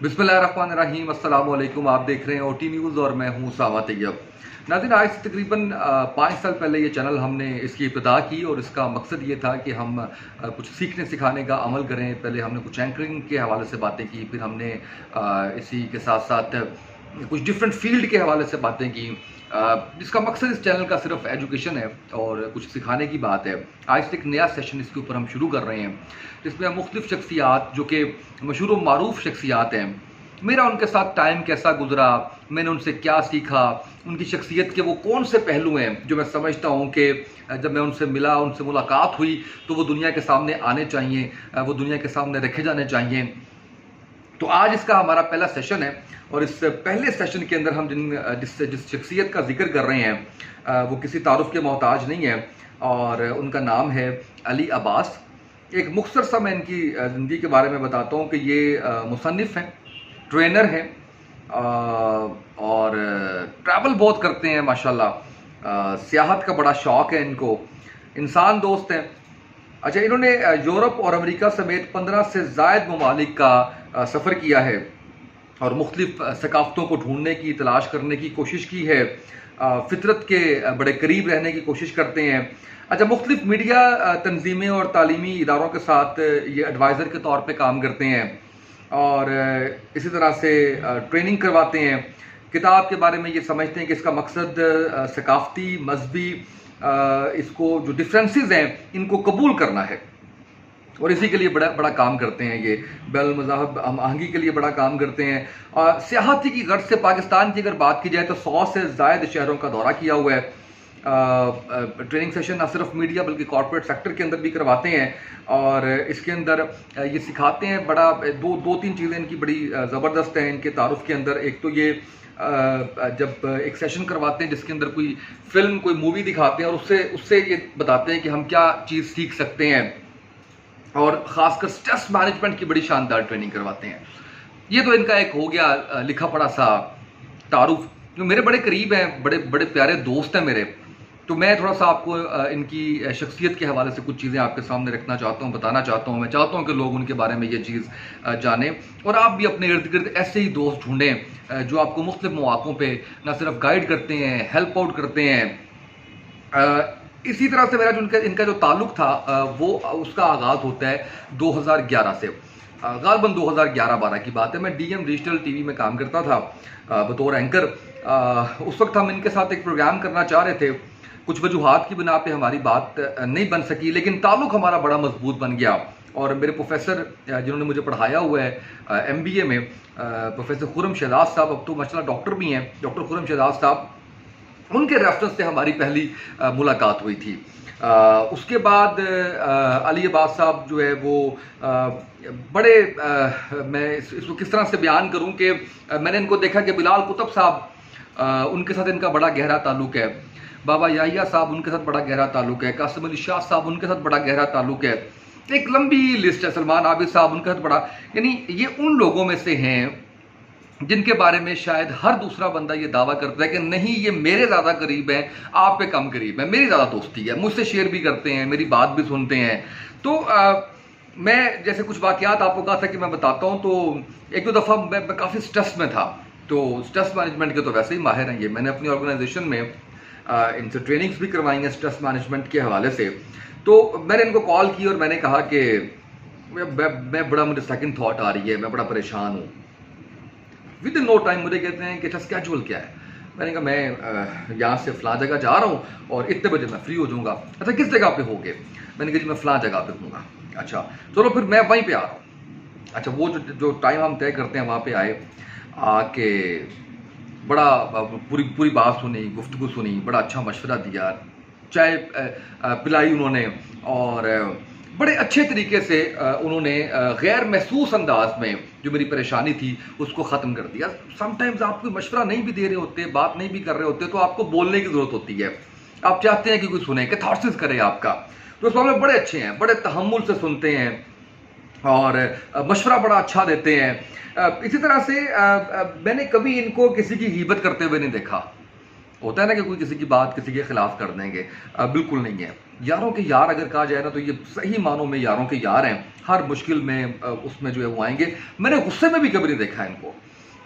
बिस्मिल्लाहिर्रहमानिर्रहीम, अस्सलाम वालेकुम। आप देख रहे हैं ओटी न्यूज़ और मैं हूं उसामा तैयब। नाज़रीन, आज से तकरीबन 5 साल पहले ये चैनल हमने इसकी इब्तिदा की और इसका मकसद ये था कि हम कुछ सीखने सिखाने का अमल करें। पहले हमने कुछ एंकरिंग के हवाले से बातें की, फिर हमने इसी के साथ साथ कुछ डिफरेंट फील्ड के हवाले से बातें की, जिसका मकसद इस चैनल का सिर्फ एजुकेशन है और कुछ सिखाने की बात है। आज से एक नया सेशन इसके ऊपर हम शुरू कर रहे हैं, जिसमें हम मुख्तलिफ शख्सियात जो कि मशहूर व मारूफ शख्सियात हैं, मेरा उनके साथ टाइम कैसा गुजरा, मैंने उनसे क्या सीखा, उनकी शख्सियत के वो कौन से पहलू हैं जो मैं समझता हूँ कि जब मैं उनसे मिला, उनसे मुलाकात हुई तो वो दुनिया के सामने आने चाहिए, वो दुनिया के सामने रखे जाने चाहिए। तो आज इसका हमारा पहला सेशन है और इस पहले सेशन के अंदर हम जिस शख्सियत का जिक्र कर रहे हैं वो किसी तारुफ के मोहताज नहीं है और उनका नाम है अली अब्बास। एक मुख्तसर सा मैं इनकी ज़िंदगी के बारे में बताता हूँ कि ये मुसन्निफ़ हैं, ट्रेनर हैं और ट्रैवल बहुत करते हैं माशाल्लाह। सियाहत का बड़ा शौक़ है इनको, इंसान दोस्त हैं। अच्छा, इन्होंने यूरोप और अमेरिका समेत 15 से ज़ायद ममालिक का सफ़र किया है और मुख्तलिफ सकाफ़तों को ढूंढने की, तलाश करने की कोशिश की है। फितरत के बड़े करीब रहने की कोशिश करते हैं। अच्छा, मुख्तलिफ मीडिया तंजीमें और तालीमी इदारों के साथ ये एडवाइज़र के तौर पे काम करते हैं और इसी तरह से ट्रेनिंग करवाते हैं। किताब के बारे में ये समझते हैं कि इसका मकसद सकाफ़ती, मजहबी इसको जो डिफरेंसेस हैं इनको कबूल करना है और इसी के लिए बड़ा बड़ा काम करते हैं। ये बैनुल मज़ाहब हम आहंगी के लिए बड़ा काम करते हैं। सियाहती की गर्ज से पाकिस्तान की अगर बात की जाए तो 100 से ज़ायद शहरों का दौरा किया हुआ है। ट्रेनिंग सेशन न सिर्फ मीडिया बल्कि कॉर्पोरेट सेक्टर के अंदर भी करवाते हैं और इसके अंदर ये सिखाते हैं। बड़ा दो तीन चीज़ें इनकी बड़ी ज़बरदस्त हैं इनके तारुफ के अंदर। एक तो ये जब एक सेशन करवाते हैं जिसके अंदर कोई फिल्म, कोई मूवी दिखाते हैं और उससे ये बताते हैं कि हम क्या चीज़ सीख सकते हैं और ख़ासकर स्ट्रेस मैनेजमेंट की बड़ी शानदार ट्रेनिंग करवाते हैं। ये तो इनका एक हो गया लिखा पढ़ा सा तारुफ, जो मेरे बड़े करीब हैं, बड़े बड़े प्यारे दोस्त हैं मेरे। तो मैं थोड़ा सा आपको इनकी शख्सियत के हवाले से कुछ चीज़ें आपके सामने रखना चाहता हूँ, बताना चाहता हूँ। मैं चाहता हूँ कि लोग उनके बारे में ये चीज़ जानें और आप भी अपने इर्द गिर्द ऐसे ही दोस्त ढूंढें जो आपको मुख्तलिफ मौक़ों पे न सिर्फ गाइड करते हैं, हेल्प आउट करते हैं। इसी तरह से मेरा जो इनका जो ताल्लुक़ था वो उसका आगाज़ होता है 2011 से। ग़ालिबन 2011-12 की बात है। मैं डीएम डिजिटल टीवी में काम करता था बतौर एंकर। उस वक्त हम इनके साथ एक प्रोग्राम करना चाह रहे थे, कुछ वजूहात की बिना पे हमारी बात नहीं बन सकी, लेकिन ताल्लुक़ हमारा बड़ा मजबूत बन गया और मेरे प्रोफेसर जिन्होंने मुझे पढ़ाया हुआ है MBA में, प्रोफेसर खुर्रम शहजाद साहब, अब तो माशाल्लाह डॉक्टर भी हैं, डॉक्टर खुर्रम शहजाद साहब, उनके रेफरेंस से हमारी पहली मुलाकात हुई थी। उसके बाद अली अब्बास साहब जो है वो बड़े मैं इसको किस तरह से बयान करूं कि मैंने इनको देखा कि बिलाल कुतुब साहब, उनके साथ इनका बड़ा गहरा ताल्लुक़ है। बाबा याहिया साहब, उनके साथ बड़ा गहरा ताल्लुक़ है। कासिम अली शाह साहब, उनके साथ बड़ा गहरा ताल्लुक़ है। एक लंबी लिस्ट है। सलमान आबिद साहब, उनके साथ बड़ा, यानी ये उन लोगों में से हैं जिनके बारे में शायद हर दूसरा बंदा ये दावा करता है कि नहीं, ये मेरे ज़्यादा करीब हैं, आप पे कम करीब है, मेरी ज़्यादा दोस्ती है, मुझसे शेयर भी करते हैं, मेरी बात भी सुनते हैं। तो मैं जैसे कुछ वाक़यात आपको कहा था कि मैं बताता हूँ। तो एक दो दफ़ा मैं काफ़ी स्ट्रेस में था, तो स्ट्रेस मैनेजमेंट के तो वैसे ही माहिर हैं ये। मैंने अपनी ऑर्गेनाइजेशन में इनसे ट्रेनिंग्स भी करवाई हैं स्ट्रेस मैनेजमेंट के हवाले से। तो मैंने इनको कॉल की और मैंने कहा कि मैं बड़ा, मुझे सेकंड थॉट आ रही है, मैं बड़ा परेशान हूँ। विद इन नो टाइम मुझे कहते हैं कि अच्छा स्केड्यूल क्या है। मैंने कहा मैं यहाँ से फ़लाँ जगह जा रहा हूँ और इतने बजे मैं फ्री हो जाऊँगा। अच्छा, किस जगह पे होगे? मैंने कहा जी मैं फ़लाँ जगह पे हूँगा। अच्छा चलो फिर मैं वहीं पे आ रहा हूँ। अच्छा, वो जो टाइम हम तय करते हैं वहाँ पे आए, आके बड़ा पूरी पूरी बात सुनी, गुफ्तगू सुनी, बड़ा अच्छा मशवरा दिया, चाय पिलाई उन्होंने और बड़े अच्छे तरीके से उन्होंने गैर महसूस अंदाज में जो मेरी परेशानी थी उसको ख़त्म कर दिया। समटाइम्स आप कोई मशवरा नहीं भी दे रहे होते, बात नहीं भी कर रहे होते, तो आपको बोलने की ज़रूरत होती है। आप चाहते हैं कि कोई सुने, कैथार्सिस करे आपका। तो इस मामले में बड़े अच्छे हैं, बड़े तहम्मुल से सुनते हैं और मशवरा बड़ा अच्छा देते हैं। इसी तरह से मैंने कभी इनको किसी की ग़ीबत करते हुए नहीं देखा। होता है ना कि कोई किसी की बात किसी के खिलाफ कर देंगे, बिल्कुल नहीं है। यारों के यार अगर कहा जाए ना तो ये सही मानों में यारों के यार हैं। हर मुश्किल में उसमें जो है वो आएंगे। मैंने गुस्से में भी कभी नहीं देखा इनको,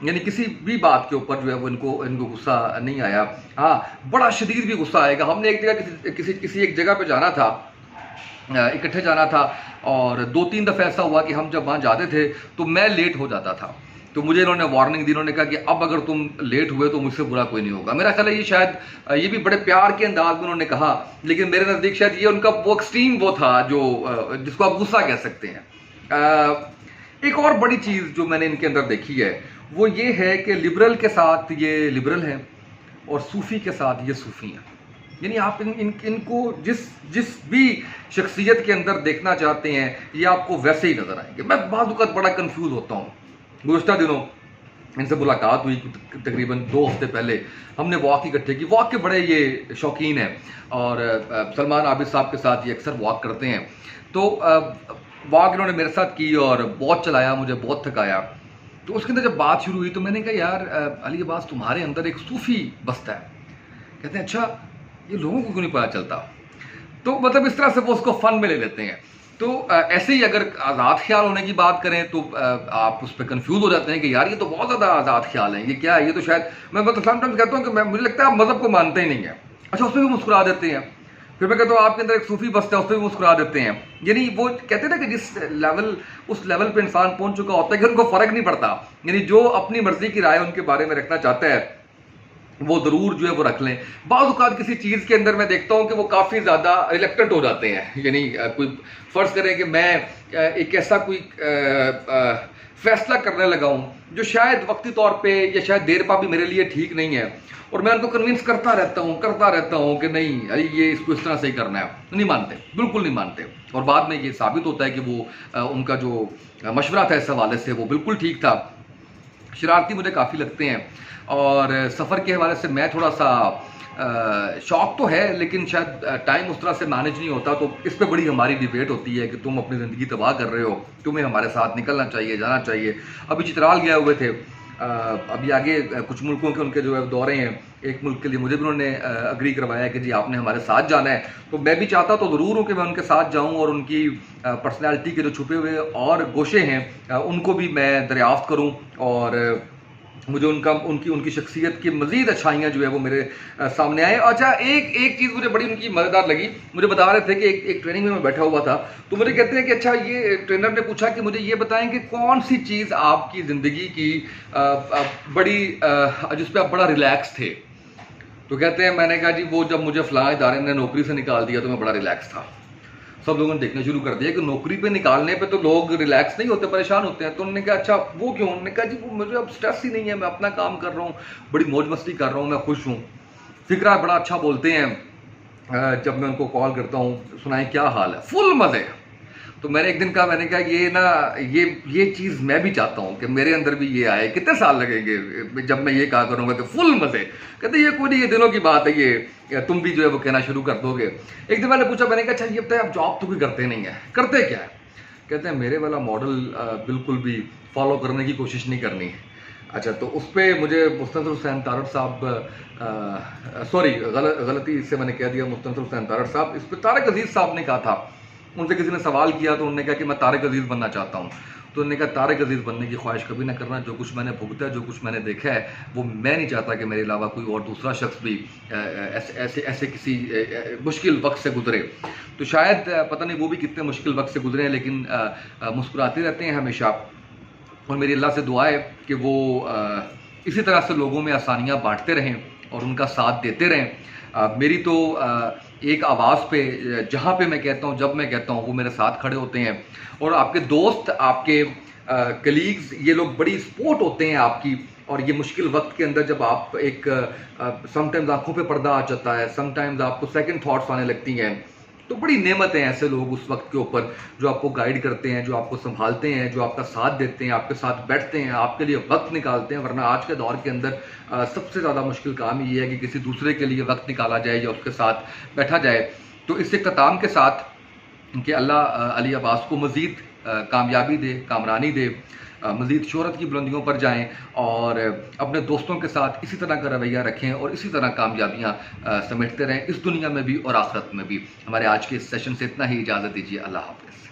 यानी किसी भी बात के ऊपर जो है वो इनको गुस्सा नहीं आया। हाँ, बड़ा शदीद भी गुस्सा आएगा। हमने एक जगह किसी एक जगह पे जाना था, इकट्ठे जाना था, और 2-3 दफ़ा ऐसा हुआ कि हम जब वहाँ जाते थे तो मैं लेट हो जाता था। तो मुझे इन्होंने वार्निंग दी, इन्होंने कहा कि अब अगर तुम लेट हुए तो मुझसे बुरा कोई नहीं होगा। मेरा ख्याल है ये शायद ये भी बड़े प्यार के अंदाज में उन्होंने कहा, लेकिन मेरे नज़दीक शायद ये उनका वो एक्सट्रीम वो था जो जिसको आप गुस्सा कह सकते हैं। एक और बड़ी चीज़ जो मैंने इनके अंदर देखी है वो ये है कि लिबरल के साथ ये लिबरल हैं और सूफ़ी के साथ ये सूफ़ी हैं। यानी आप इनको जिस भी शख्सियत के अंदर देखना चाहते हैं ये आपको वैसे ही नज़र आएंगे। मैं बाज़ औक़ात बड़ा कंफ्यूज होता हूँ। गुज़श्ता दिनों इनसे मुलाकात हुई, तकरीबन 2 हफ्ते पहले हमने वॉक इकट्ठे की। वॉक के बड़े ये शौकीन हैं और सलमान आबिद साहब के साथ ये अक्सर वॉक करते हैं। तो वॉक इन्होंने मेरे साथ की और बहुत चलाया, मुझे बहुत थकाया। तो उसके अंदर जब बात शुरू हुई तो मैंने कहा यार अली अब्बास तुम्हारे अंदर एक सूफ़ी बसता है। कहते हैं अच्छा, ये लोगों को क्यों नहीं पता चलता। तो मतलब इस तरह से वो उसको फ़न में ले लेते हैं। तो ऐसे ही अगर आज़ाद ख्याल होने की बात करें तो आप उस पर कन्फ्यूज़ हो जाते हैं कि यार ये तो बहुत ज़्यादा आज़ाद ख्याल है, ये क्या है, ये तो शायद मैं मतलब समटाइम्स कहता हूँ कि मुझे लगता है आप मज़हब को मानते ही नहीं है। अच्छा, उस पर भी मुस्कुरा देते हैं। फिर मैं कहता हूँ आपके अंदर एक सूफ़ी बसता है, उस पर भी मुस्कुरा देते हैं। यानी वो कहते हैं ना कि जिस लेवल उस लेवल पर इंसान पहुँच चुका होता है कि उनको फ़र्क नहीं पड़ता। यानी जो अपनी मर्ज़ी की राय उनके बारे में रखना चाहता है वो ज़रूर जो है वो रख लें। बाज़ औक़ात किसी चीज़ के अंदर मैं देखता हूँ कि वो काफ़ी ज़्यादा रिलक्टेंट हो जाते हैं। यानी कोई फ़र्ज़ करें कि मैं एक ऐसा कोई फ़ैसला करने लगा हूँ जो शायद वक्ती तौर पे या शायद देर पा भी मेरे लिए ठीक नहीं है, और मैं उनको कन्विंस करता रहता हूँ कि नहीं अरे ये इसको इस तरह से ही करना है। नहीं मानते, बिल्कुल नहीं मानते। और बाद में ये साबित होता है कि वो उनका जो मशवरा था इस हवाले से वो बिल्कुल ठीक था। शरारती मुझे काफ़ी लगते हैं और सफ़र के हवाले से मैं थोड़ा सा शौक़ तो है लेकिन शायद टाइम उस तरह से मैनेज नहीं होता। तो इस पे बड़ी हमारी डिबेट होती है कि तुम अपनी ज़िंदगी तबाह कर रहे हो, तुम्हें हमारे साथ निकलना चाहिए, जाना चाहिए। अभी चित्राल गए हुए थे, अभी आगे कुछ मुल्कों के उनके जो है दौरे हैं। एक मुल्क के लिए मुझे भी उन्होंने अग्री करवाया कि जी आपने हमारे साथ जाना है। तो मैं भी चाहता तो ज़रूर हूँ कि मैं उनके साथ जाऊँ और उनकी पर्सनैलिटी के जो छुपे हुए और गोशे हैं उनको भी मैं दरियाफ़्त करूँ, और मुझे उनकी शख्सियत की मज़ीद अच्छाइयाँ जो है वो मेरे सामने आए। अच्छा, एक चीज़ मुझे बड़ी उनकी मज़ेदार लगी। मुझे बता रहे थे कि एक ट्रेनिंग में मैं बैठा हुआ था, तो मुझे कहते हैं कि अच्छा, ये ट्रेनर ने पूछा कि मुझे ये बताएं कि कौन सी चीज़ आपकी ज़िंदगी की बड़ी जिस पर आप बड़ा रिलैक्स थे। तो कहते हैं मैंने कहा जी वो जब मुझे फ़लाँ इदारे ने नौकरी से निकाल दिया तो मैं बड़ा रिलैक्स था। सब लोगों ने देखना शुरू कर दिया कि नौकरी पे निकालने पे तो लोग रिलैक्स नहीं होते, परेशान होते हैं। तो उन्होंने कहा अच्छा वो क्यों? उन्होंने कहा जी वो मुझे अब स्ट्रेस ही नहीं है, मैं अपना काम कर रहा हूँ, बड़ी मौज मस्ती कर रहा हूँ, मैं खुश हूँ। फिक्रा बड़ा अच्छा बोलते हैं। जब मैं उनको कॉल करता हूँ सुनाएं क्या हाल है, फुल मज़े। तो मैंने एक दिन कहा, मैंने कहा ये ना ये चीज़ मैं भी चाहता हूँ कि मेरे अंदर भी ये आए। कितने साल लगेंगे जब मैं ये कहा करूँगा कि फुल मज़े? कहते ये कोई नहीं, ये दिनों की बात है, ये तुम भी जो है वो कहना शुरू कर दोगे। एक दिन मैंने पूछा, मैंने कहा अच्छा ये बताए आप जॉब तो कोई करते नहीं है, करते क्या है? कहते हैं मेरे वाला मॉडल बिल्कुल भी फॉलो करने की कोशिश नहीं करनी। अच्छा, तो उस पर मुझे मुस्तनसर हुसैन तारड़ साहब, सॉरी गलती से मैंने कह दिया मुस्तनसर हुसैन तारड़ साहब, इस पर तारिक अजीज़ साहब ने कहा था। उनसे किसी ने सवाल किया तो उन्होंने कहा कि मैं तारिक अजीज़ बनना चाहता हूँ। तो उन्होंने कहा तारिक अजीज़ बनने की ख्वाहिश कभी ना करना। जो कुछ मैंने भुगता है, जो कुछ मैंने देखा है, वो मैं नहीं चाहता कि मेरे अलावा कोई और दूसरा शख्स भी ऐसे किसी मुश्किल वक्त से गुजरे। तो शायद पता नहीं वो भी कितने मुश्किल वक्त से गुजरे हैं, लेकिन मुस्कुराते रहते हैं हमेशा। और मेरी अल्लाह से दुआ है कि वो इसी तरह से लोगों में आसानियाँ बाँटते रहें और उनका साथ देते रहें। मेरी तो एक आवाज़ पे जहाँ पे मैं कहता हूँ, जब मैं कहता हूँ, वो मेरे साथ खड़े होते हैं। और आपके दोस्त, आपके कलीग्स, ये लोग बड़ी सपोर्ट होते हैं आपकी। और ये मुश्किल वक्त के अंदर जब आप एक समटाइम्स आंखों पे पर्दा आ जाता है, समटाइम्स आपको सेकंड थॉट्स आने लगती हैं, तो बड़ी नेमत हैं ऐसे लोग उस वक्त के ऊपर जो आपको गाइड करते हैं, जो आपको संभालते हैं, जो आपका साथ देते हैं, आपके साथ बैठते हैं, आपके लिए वक्त निकालते हैं। वरना आज के दौर के अंदर सबसे ज़्यादा मुश्किल काम ये है कि किसी दूसरे के लिए वक्त निकाला जाए या उसके साथ बैठा जाए। तो इस इख्तिताम के साथ कि अल्लाह अली अब्बास को मज़ीद कामयाबी दे, कामरानी दे। मज़ीद शोहरत की बुलंदियों पर जाएं और अपने दोस्तों के साथ इसी तरह का रवैया रखें और इसी तरह कामयाबियाँ समेटते रहें इस दुनिया में भी और आखिरत में भी। हमारे आज के इस सेशन से इतना ही, इजाज़त दीजिए, अल्लाह हाफ़िज़।